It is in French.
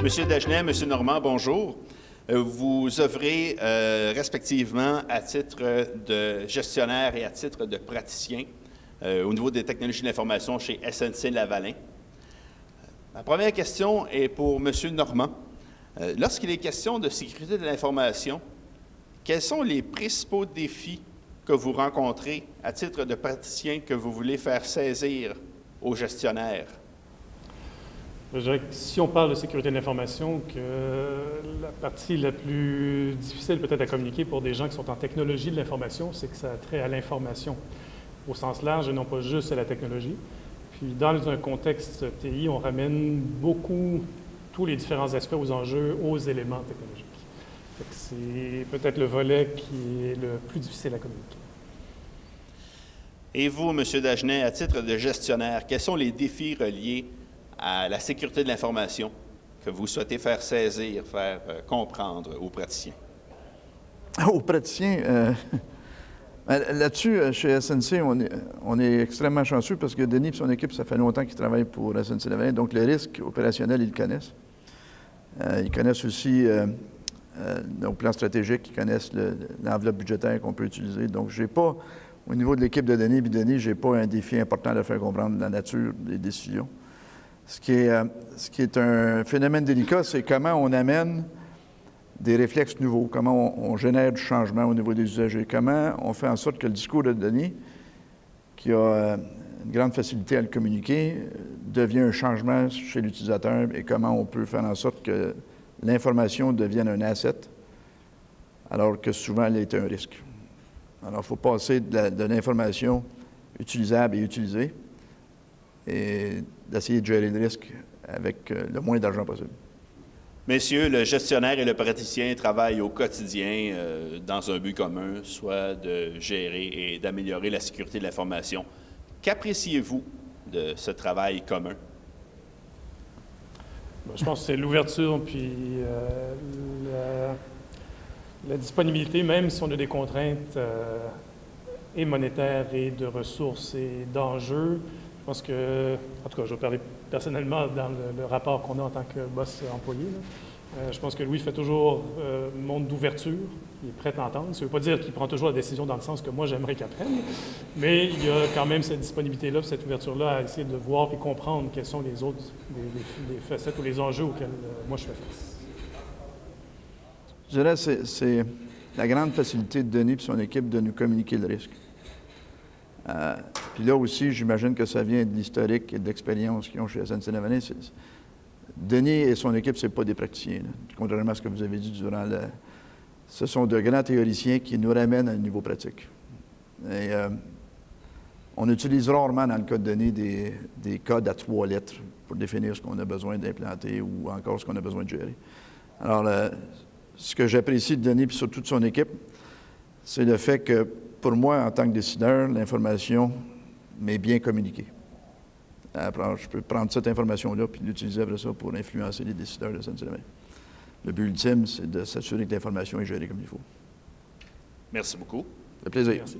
Monsieur Dagenet, Monsieur Normand, bonjour. Vous œuvrez respectivement à titre de gestionnaire et à titre de praticien au niveau des technologies de l'information chez SNC-Lavalin. Ma première question est pour Monsieur Normand. Lorsqu'il est question de sécurité de l'information, quels sont les principaux défis que vous rencontrez à titre de praticien que vous voulez faire saisir aux gestionnaires? Je dirais que si on parle de sécurité de l'information, que la partie la plus difficile peut-être à communiquer pour des gens qui sont en technologie de l'information, c'est que ça a trait à l'information au sens large et non pas juste à la technologie. Puis dans un contexte TI, on ramène beaucoup tous les différents aspects aux enjeux, aux éléments technologiques. C'est peut-être le volet qui est le plus difficile à communiquer. Et vous, M. Dagenet, à titre de gestionnaire, quels sont les défis reliés à la sécurité de l'information que vous souhaitez faire saisir, faire comprendre aux praticiens? Aux praticiens, là-dessus, chez SNC, on est extrêmement chanceux parce que Denis et son équipe, ça fait longtemps qu'ils travaillent pour SNC-Lavalin, donc le risque opérationnel, ils le connaissent. Ils connaissent aussi nos plans stratégiques, ils connaissent l'enveloppe budgétaire qu'on peut utiliser. Donc, j'ai pas, au niveau de l'équipe de Denis, je n'ai pas un défi important de faire comprendre la nature des décisions. Ce qui est un phénomène délicat, c'est comment on amène des réflexes nouveaux, comment on génère du changement au niveau des usagers, comment on fait en sorte que le discours de Denis, qui a une grande facilité à le communiquer, devient un changement chez l'utilisateur et comment on peut faire en sorte que l'information devienne un asset, alors que souvent elle est un risque. Alors, il faut passer de l'information utilisable et utilisée et d'essayer de gérer le risque avec le moins d'argent possible. Messieurs, le gestionnaire et le praticien travaillent au quotidien dans un but commun, soit de gérer et d'améliorer la sécurité de l'information. Qu'appréciez-vous de ce travail commun? Je pense que c'est l'ouverture puis la disponibilité, même si on a des contraintes et monétaires et de ressources et d'enjeux. Je pense que, en tout cas, je vais parler personnellement dans le rapport qu'on a en tant que boss employé. Je pense que Louis fait toujours montre d'ouverture, il est prêt à entendre. Ça ne veut pas dire qu'il prend toujours la décision dans le sens que moi j'aimerais qu'il prenne, mais il y a quand même cette disponibilité-là, cette ouverture-là à essayer de voir et comprendre quels sont les autres, les facettes ou les enjeux auxquels moi je fais face. Je dirais que c'est la grande facilité de Denis et son équipe de nous communiquer le risque. Puis là aussi, j'imagine que ça vient de l'historique et de l'expérience qu'ils ont chez SNC-Lavalin. Denis et son équipe, ce n'est pas des praticiens, là, contrairement à ce que vous avez dit durant le... Ce sont de grands théoriciens qui nous ramènent à un niveau pratique. Et on utilise rarement, dans le cas de Denis, des codes à 3 lettres pour définir ce qu'on a besoin d'implanter ou encore ce qu'on a besoin de gérer. Alors, ce que j'apprécie de Denis et surtout de son équipe, c'est le fait que, pour moi, en tant que décideur, l'information m'est bien communiquée. Je peux prendre cette information-là et l'utiliser après ça pour influencer les décideurs de SNC-Lavalin. Le but ultime, c'est de s'assurer que l'information est gérée comme il faut. Merci beaucoup. Ça fait plaisir. Merci.